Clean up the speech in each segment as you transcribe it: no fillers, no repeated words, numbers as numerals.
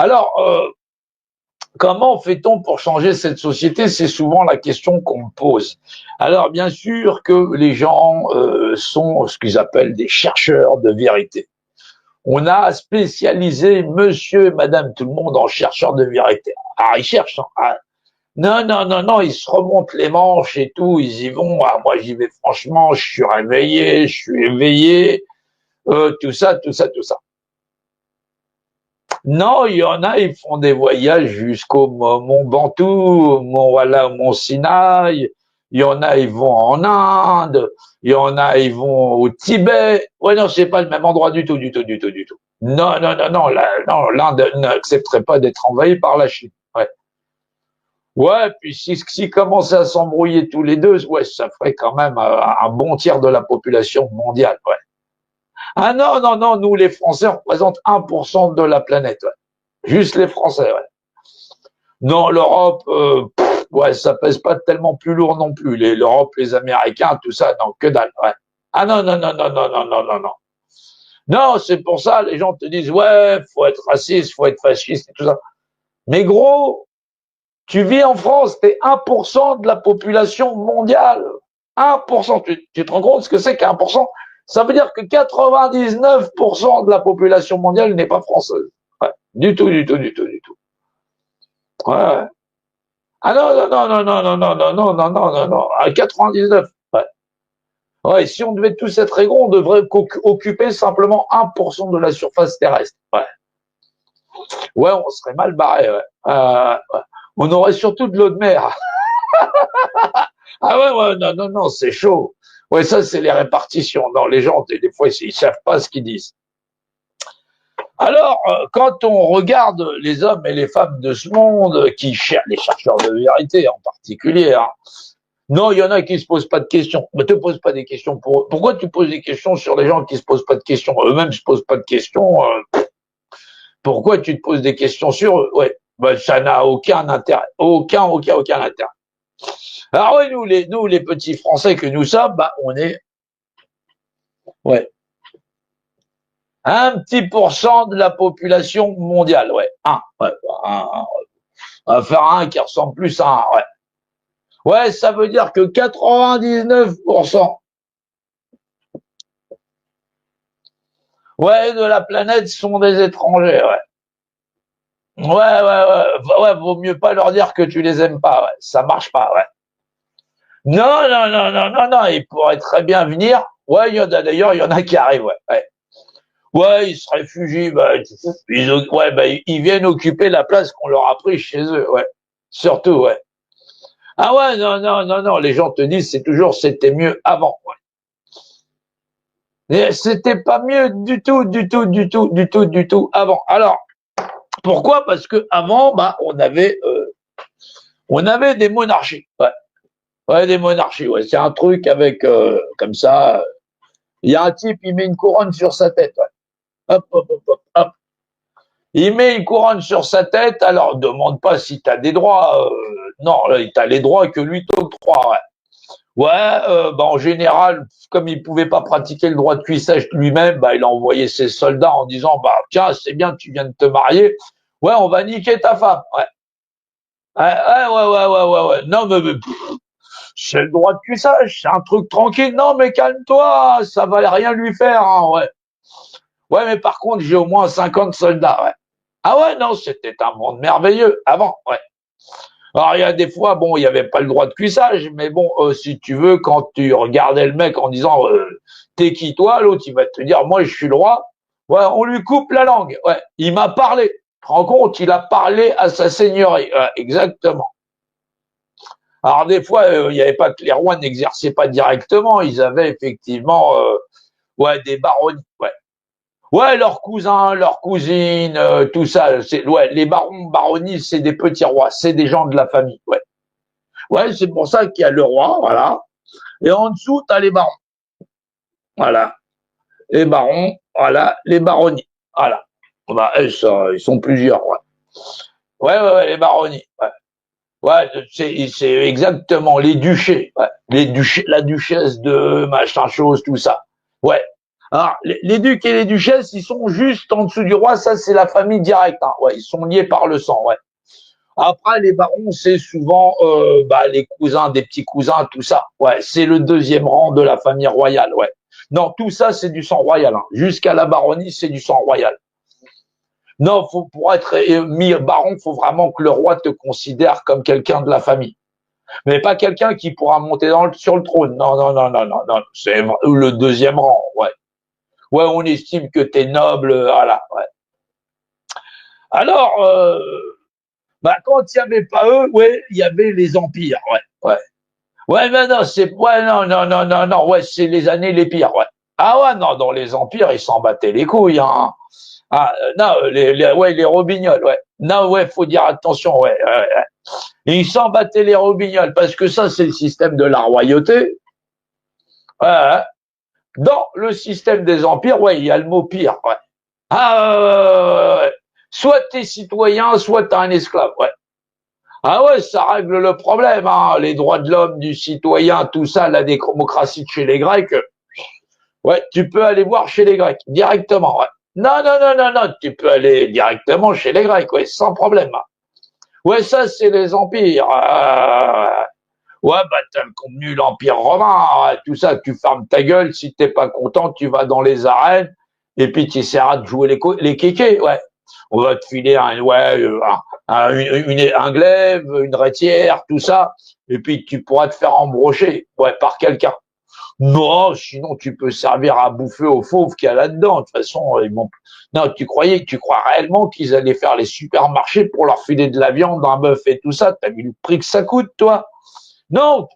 Alors, comment fait-on pour changer cette société? C'est souvent la question qu'on me pose. Alors, bien sûr que les gens sont ce qu'ils appellent des chercheurs de vérité. On a spécialisé monsieur et madame tout le monde en chercheurs de vérité. Ah, ils cherchent, hein. Ah, non, non, non, non, ils se remontent les manches et tout, ils y vont. Ah, moi, j'y vais franchement, je suis réveillé, je suis éveillé, tout ça, tout ça, tout ça. Non, il y en a, ils font des voyages jusqu'au Mont Ventoux, Mont Sinaï. Il y en a, ils vont en Inde. Il y en a, ils vont au Tibet. Ouais, non, c'est pas le même endroit du tout, du tout, du tout, du tout. Non, non, non, non, non, l'Inde n'accepterait pas d'être envahie par la Chine. Ouais. Ouais, puis si commençaient à s'embrouiller tous les deux, ouais, ça ferait quand même un bon tiers de la population mondiale. Ouais. Ah non, non, non, nous les Français représentent 1% de la planète. Ouais. Juste les Français, ouais. Non, l'Europe, ouais, ça pèse pas tellement plus lourd non plus. L'Europe, les Américains, tout ça, non, que dalle, ouais. Ah non, non, non, non, non, non, non, non, non. Non, c'est pour ça, les gens te disent, ouais, faut être raciste, faut être fasciste et tout ça. Mais gros, tu vis en France, t'es 1% de la population mondiale. 1%. Tu te rends compte ce que c'est qu'un pour cent? Ça veut dire que 99% de la population mondiale n'est pas française. Ouais. Du tout, du tout, du tout, du tout. Ouais, ouais. Ah non, non, non, non, non, non, non, non, non, non, non, non, à 99. Ouais. Ouais, si on devait tous être égaux, on devrait occuper simplement 1% de la surface terrestre. Ouais. Ouais, on serait mal barré, ouais. Ouais. On aurait surtout de l'eau de mer. Ah ouais, ouais, non, non, non, c'est chaud. Ouais, ça, c'est les répartitions. Non, les gens, des fois, ils savent pas ce qu'ils disent. Alors, quand on regarde les hommes et les femmes de ce monde, qui cherchent, les chercheurs de vérité en particulier, hein, non, il y en a qui se posent pas de questions. Ne te pose pas des questions pour eux. Pourquoi tu poses des questions sur les gens qui se posent pas de questions? Eux-mêmes se posent pas de questions. Pourquoi tu te poses des questions sur eux? Ouais, ben, ça n'a aucun intérêt. Aucun intérêt. Alors oui, nous, les petits Français que nous sommes, bah, on est, ouais, un petit pourcent de la population mondiale, ouais. Ouais, on va faire un qui ressemble plus à un, ouais. Ouais, ça veut dire que 99%, ouais, de la planète sont des étrangers, ouais. Ouais, ouais, ouais, ouais, vaut mieux pas leur dire que tu les aimes pas, ouais. Ça marche pas, ouais. Non, non, non, non, non, non, ils pourraient très bien venir. Ouais, d'ailleurs, il y en a qui arrivent, ouais. Ouais, ouais, ils se réfugient, bah, ouais, bah, ils viennent occuper la place qu'on leur a pris chez eux, ouais. Surtout, ouais. Ah ouais, non, non, non, non, les gens te disent, c'est toujours, c'était mieux avant, ouais. Et c'était pas mieux du tout, du tout, du tout, du tout, du tout avant. Alors, pourquoi? Parce que avant, bah, on avait des monarchies, ouais. Ouais, des monarchies, ouais. C'est un truc avec, comme ça, il y a un type, il met une couronne sur sa tête, ouais. Hop, hop, hop, hop, hop. Il met une couronne sur sa tête, alors demande pas si t'as des droits, non, t'as les droits que lui t'octroie, ouais. Ouais, bah en général, comme il pouvait pas pratiquer le droit de cuissage lui-même, bah il a envoyé ses soldats en disant, bah tiens, c'est bien, tu viens de te marier, ouais, on va niquer ta femme, ouais. Ouais, ouais, ouais, ouais, ouais, ouais, ouais. Non, mais c'est le droit de cuissage, c'est un truc tranquille. Non, mais calme-toi, ça va rien lui faire, hein, ouais. Ouais, mais par contre, j'ai au moins 50 soldats, ouais. Ah ouais, non, c'était un monde merveilleux avant, ouais. Alors, il y a des fois, bon, il n'y avait pas le droit de cuissage, mais bon, si tu veux, quand tu regardais le mec en disant, t'es qui toi, l'autre, il va te dire, moi, je suis le roi. Ouais, on lui coupe la langue. Ouais, il m'a parlé. Tu te rends compte, il a parlé à sa seigneurie. Ouais, exactement. Alors, des fois, il n'y avait pas que les rois n'exerçaient pas directement. Ils avaient effectivement, ouais, des baronnies. Ouais. Ouais, leurs cousins, leurs cousines, tout ça. Ouais, les barons, baronnies, c'est des petits rois. C'est des gens de la famille. Ouais. Ouais, c'est pour ça qu'il y a le roi, voilà. Et en dessous, t'as les barons. Voilà. Les barons, voilà, les baronnies. Voilà. Bah, ils sont plusieurs, ouais. Ouais, ouais, ouais, les baronnies. Ouais. Ouais, c'est exactement les duchés. Ouais. Les duchés, la duchesse de machin chose, tout ça. Ouais. Alors, les ducs et les duchesses, ils sont juste en dessous du roi, ça c'est la famille directe, hein. Ouais, ils sont liés par le sang, ouais. Après, les barons, c'est souvent les cousins des petits cousins, tout ça. Ouais, c'est le deuxième rang de la famille royale, ouais. Non, tout ça, c'est du sang royal, hein. Jusqu'à la baronnie, c'est du sang royal. Non, pour être mis baron, faut vraiment que le roi te considère comme quelqu'un de la famille. Mais pas quelqu'un qui pourra monter sur le trône. Non, non, non, non, non, non. C'est le deuxième rang, ouais. Ouais, on estime que t'es noble, voilà, ouais. Alors, quand il y avait pas eux, ouais, il y avait les empires, ouais, ouais. Ouais, mais non, ouais, non, non, non, non, non, ouais, c'est les années les pires, ouais. Ah ouais, non, dans les empires, ils s'en battaient les couilles, hein. Ah, non, ouais, les robignoles, ouais. Non, ouais, faut dire attention, ouais, ouais, ouais. Ils s'en battaient les robignoles, parce que ça, c'est le système de la royauté. Ouais, ouais. Dans le système des empires, ouais, il y a le mot pire, ouais. Ah, ouais. Soit t'es citoyen, soit t'es un esclave, ouais. Ah ouais, ça règle le problème, hein. Les droits de l'homme, du citoyen, tout ça, la démocratie de chez les Grecs. Ouais, tu peux aller voir chez les Grecs, directement, ouais. Non, non, non, non, non, tu peux aller directement chez les Grecs, ouais, sans problème. Ouais, ça, c'est les empires. Ouais, t'as le contenu l'Empire romain, ouais, tout ça, tu fermes ta gueule, si t'es pas content, tu vas dans les arènes, et puis tu essaieras de jouer les kékés, ouais. On va te filer un glaive, une rétière, tout ça, et puis tu pourras te faire embrocher, ouais, par quelqu'un. Non, sinon tu peux servir à bouffer aux fauves qu'il y a là-dedans. De toute façon, non, tu crois réellement qu'ils allaient faire les supermarchés pour leur filer de la viande, un bœuf et tout ça? T'as vu le prix que ça coûte, toi? Non,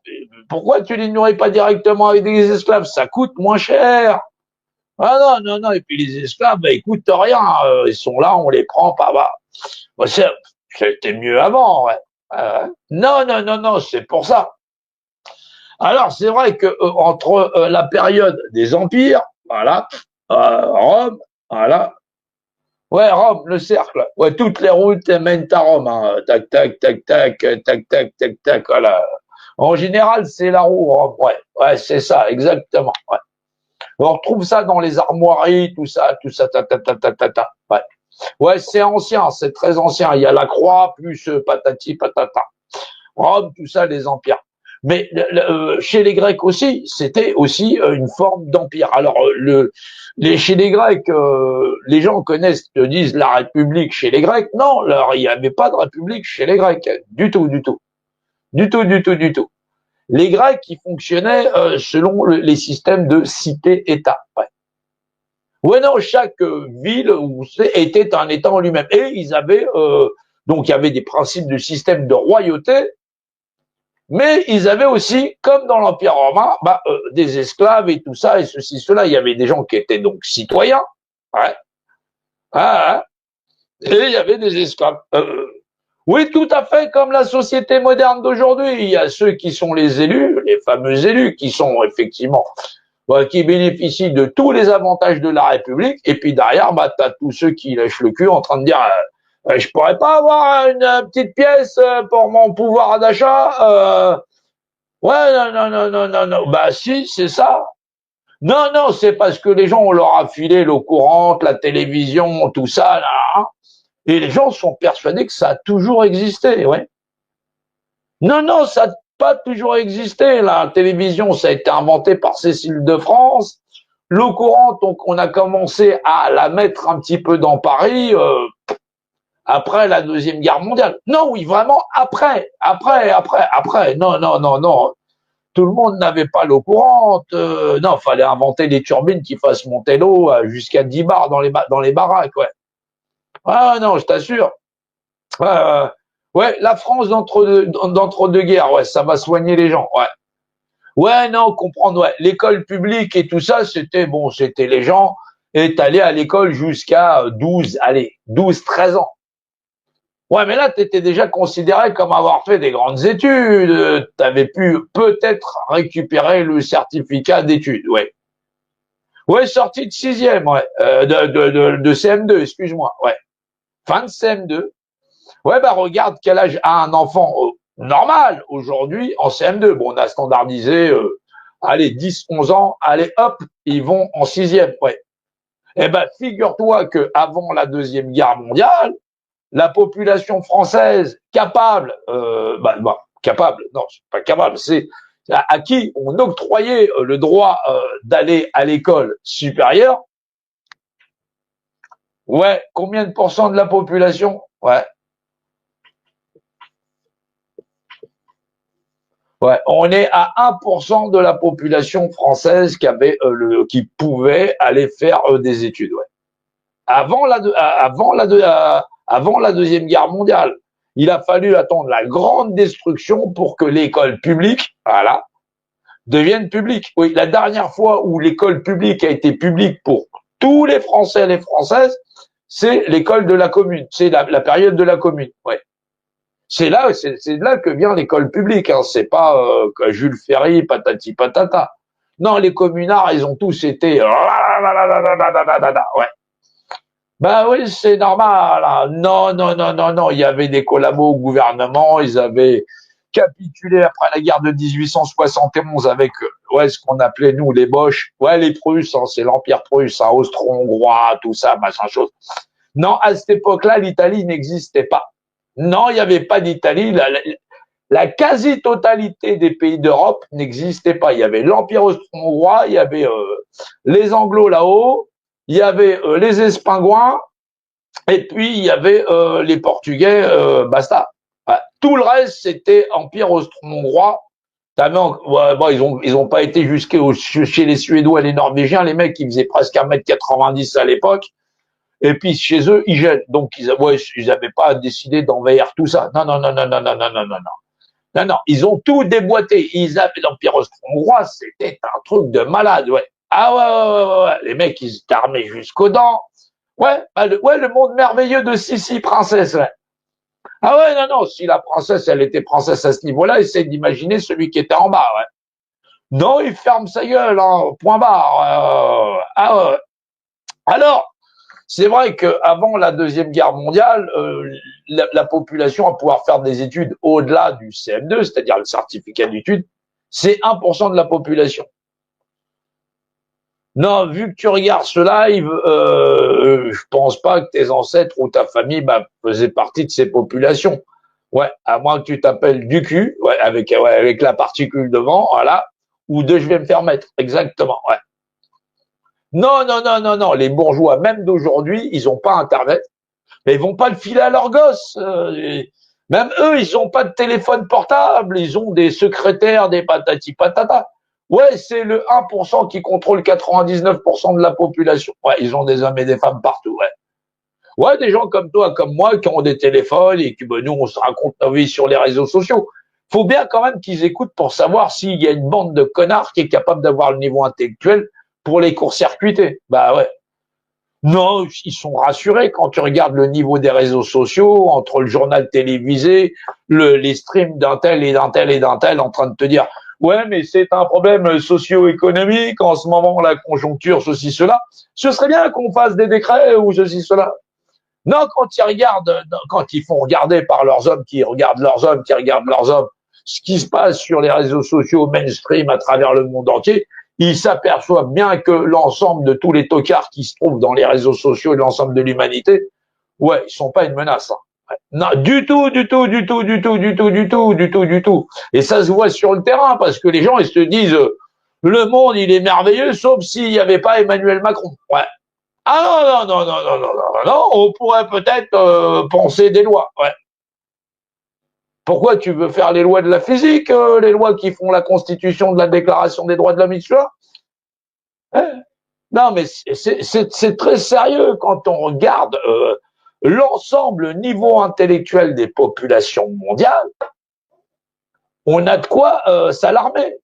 pourquoi tu les nourris pas directement avec des esclaves? Ça coûte moins cher. Ah non, non, non. Et puis les esclaves, ils coûtent rien. Ils sont là, on les prend par bas. Bon, c'était mieux avant, ouais. Non, non, non, non, c'est pour ça. Alors, c'est vrai que entre la période des empires, voilà, Rome, voilà, ouais, Rome, le cercle, ouais, toutes les routes mènent à Rome, hein. Tac, tac, tac, tac, tac, tac, tac, tac, voilà. En général, c'est la roue, Rome, ouais, ouais, c'est ça, exactement, ouais. On retrouve ça dans les armoiries, tout ça, ta, ta, ta, ta, ta, ta, ouais. Ouais, c'est ancien, c'est très ancien. Il y a la croix, plus patati patata. Rome, tout ça, les empires. Mais chez les Grecs aussi, c'était aussi une forme d'empire. Alors, chez les Grecs, les gens connaissent, te disent la République chez les Grecs. Non, alors, il n'y avait pas de République chez les Grecs. Du tout, du tout. Du tout, du tout, du tout. Les Grecs, ils fonctionnaient selon les systèmes de cité-État. Ouais. Ouais, non, chaque ville était un État en lui-même. Et ils avaient, donc il y avait des principes de système de royauté, mais ils avaient aussi, comme dans l'Empire romain, des esclaves et tout ça, et ceci, cela. Il y avait des gens qui étaient donc citoyens, ouais, ah, et il y avait des esclaves. Oui, tout à fait comme la société moderne d'aujourd'hui. Il y a ceux qui sont les élus, les fameux élus, qui sont effectivement, qui bénéficient de tous les avantages de la République, et puis derrière, t'as tous ceux qui lèchent le cul en train de dire je pourrais pas avoir une petite pièce pour mon pouvoir d'achat. Ouais, non, non, non, non, non, non. Bah si, c'est ça. Non, non, c'est parce que les gens, on leur a filé l'eau courante, la télévision, tout ça, là, hein. Et les gens sont persuadés que ça a toujours existé, ouais. Non, non, ça n'a pas toujours existé. La télévision, ça a été inventé par Cécile de France. L'eau courante, donc, on a commencé à la mettre un petit peu dans Paris après la Deuxième Guerre mondiale. Non, oui, vraiment après. Non, non, non, non. Tout le monde n'avait pas l'eau courante. Non, fallait inventer des turbines qui fassent monter l'eau jusqu'à 10 bars dans les baraques, ouais. Ah non, je t'assure. Ouais, la France d'entre deux guerres, ouais, ça va soigner les gens, ouais. Ouais, non, comprendre, ouais. L'école publique et tout ça, c'était les gens est allé à l'école jusqu'à 13 ans. Ouais, mais là, t'étais déjà considéré comme avoir fait des grandes études. T'avais pu peut-être récupérer le certificat d'études, ouais. Ouais, sorti de sixième, ouais. De CM2, excuse-moi, ouais. Fin de CM2. Ouais, regarde quel âge a un enfant normal aujourd'hui en CM2. Bon, on a standardisé allez, 10, 11 ans, allez, hop, ils vont en sixième, ouais. Eh ben, figure-toi que avant la Deuxième Guerre mondiale, la population française capable, capable, non, c'est pas capable, c'est à qui on octroyait le droit d'aller à l'école supérieure. Ouais, combien de pourcents de la population? Ouais. Ouais, on est à 1% de la population française qui pouvait aller faire des études. Ouais. Avant la deuxième guerre mondiale, il a fallu attendre la grande destruction pour que l'école publique, voilà, devienne publique. Oui, la dernière fois où l'école publique a été publique pour tous les Français et les Françaises, c'est l'école de la commune. C'est la période de la commune. Ouais. C'est là que vient l'école publique. Hein. C'est pas Jules Ferry, patati patata. Non, les communards, ils ont tous été. Ouais. Ben oui, c'est normal. Hein. Non, non, non, non, non. Il y avait des collabos au gouvernement. Ils avaient capitulé après la guerre de 1871 avec ouais, ce qu'on appelait nous les Boches. Ouais, les Prusses. Hein, c'est l'Empire prusse, hein, austro-hongrois, tout ça, machin chose. Non, à cette époque-là, l'Italie n'existait pas. Non, il n'y avait pas d'Italie. La quasi-totalité des pays d'Europe n'existait pas. Il y avait l'Empire austro-hongrois, il y avait les Anglos là-haut, il y avait les Espingouins, et puis il y avait les Portugais, basta. Voilà. Tout le reste, c'était Empire austro-hongrois. Ils ont pas été chez les Suédois et les Norvégiens, les mecs qui faisaient presque 1,90 m à l'époque. Et puis chez eux, ils gèlent. Donc ils avaient pas décidé d'envahir tout ça. Non, non, non, non, non, non, non, non, non, non. Non, non, ils ont tout déboîté. Ils avaient l'Empire austro-hongrois, c'était un truc de malade, ouais. Ah ouais. Les mecs, ils étaient armés jusqu'aux dents. Ouais, le monde merveilleux de Sissi, princesse, ouais. Ah ouais, non, non, si la princesse, elle était princesse à ce niveau-là, essaye d'imaginer celui qui était en bas, ouais. Non, il ferme sa gueule, hein, point barre. Ah ouais. Alors, c'est vrai qu'avant la Deuxième Guerre mondiale, la population à pouvoir faire des études au-delà du CM2, c'est-à-dire le certificat d'études, c'est 1% de la population. Non, vu que tu regardes ce live, je pense pas que tes ancêtres ou ta famille faisaient partie de ces populations. Ouais, à moins que tu t'appelles du cul, ouais, avec la particule devant, voilà, ou de je vais me faire mettre, exactement, ouais. Non, non, non, non, non, les bourgeois, même d'aujourd'hui, ils ont pas Internet, mais ils vont pas le filer à leurs gosses. Même eux, ils ont pas de téléphone portable, ils ont des secrétaires, des patati patata. Ouais, c'est le 1% qui contrôle 99% de la population. Ouais, ils ont des hommes et des femmes partout, ouais. Ouais, des gens comme toi, comme moi, qui ont des téléphones et qui, nous, on se raconte nos vies sur les réseaux sociaux. Faut bien quand même qu'ils écoutent pour savoir s'il y a une bande de connards qui est capable d'avoir le niveau intellectuel pour les court-circuiter. Bah ouais. Non, ils sont rassurés quand tu regardes le niveau des réseaux sociaux, entre le journal télévisé, les streams d'un tel et d'un tel et d'un tel en train de te dire ouais, mais c'est un problème socio-économique en ce moment, la conjoncture, ceci, cela. Ce serait bien qu'on fasse des décrets ou ceci, cela. Non, quand ils font regarder par leurs hommes, qui regardent leurs hommes, qui regardent leurs hommes, ce qui se passe sur les réseaux sociaux mainstream à travers le monde entier, ils s'aperçoivent bien que l'ensemble de tous les tocards qui se trouvent dans les réseaux sociaux et l'ensemble de l'humanité, ouais, ils sont pas une menace. Hein. Ouais. Non, du tout, du tout, du tout, du tout, du tout, du tout, du tout, du tout. Et ça se voit sur le terrain parce que les gens, ils se disent, le monde, il est merveilleux, sauf s'il n'y avait pas Emmanuel Macron. Ouais. Ah non, non, non, non, non, non, non, non, on pourrait peut-être penser des lois. Ouais. Pourquoi tu veux faire les lois de la physique, les lois qui font la constitution de la Déclaration des droits de l'homme, etc. Hein? Non, mais c'est très sérieux quand on regarde l'ensemble niveau intellectuel des populations mondiales. On a de quoi s'alarmer.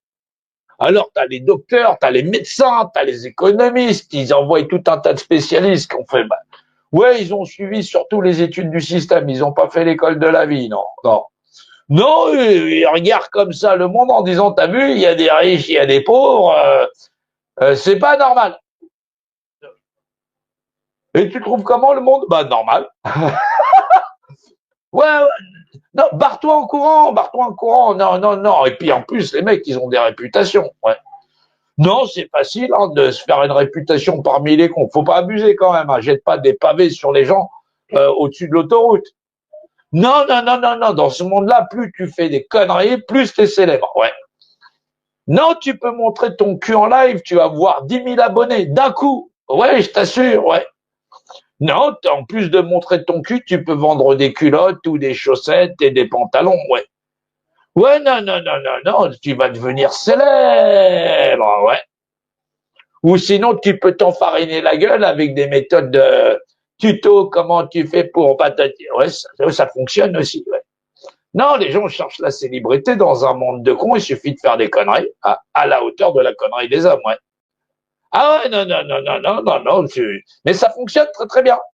Alors, tu as les docteurs, tu as les médecins, tu as les économistes, ils envoient tout un tas de spécialistes qui ont fait... ouais, ils ont suivi surtout les études du système, ils n'ont pas fait l'école de la vie, non, non. Non, ils regardent comme ça le monde en disant, t'as vu, il y a des riches, il y a des pauvres, c'est pas normal. Et tu trouves comment le monde? Bah, normal. Ouais, non, barre-toi en courant, barre-toi en courant. Non, non, non. Et puis en plus, les mecs, ils ont des réputations. Ouais. Non, c'est facile hein, de se faire une réputation parmi les cons. Faut pas abuser quand même. Hein. Jette pas des pavés sur les gens au-dessus de l'autoroute. Non, non, non, non, non. Dans ce monde-là, plus tu fais des conneries, plus t'es célèbre. Ouais. Non, tu peux montrer ton cul en live, tu vas voir 10 000 abonnés d'un coup. Ouais, je t'assure, ouais. Non, en plus de montrer ton cul, tu peux vendre des culottes ou des chaussettes et des pantalons, ouais. Ouais, non, non, non, non, non, tu vas devenir célèbre, ouais. Ou sinon, tu peux t'enfariner la gueule avec des méthodes de tuto, comment tu fais pour patati. Ouais, ça fonctionne aussi, ouais. Non, les gens cherchent la célébrité dans un monde de cons, il suffit de faire des conneries à la hauteur de la connerie des hommes, ouais. Ah ouais, non, non, non, non, non, non, non, mais ça fonctionne très très bien.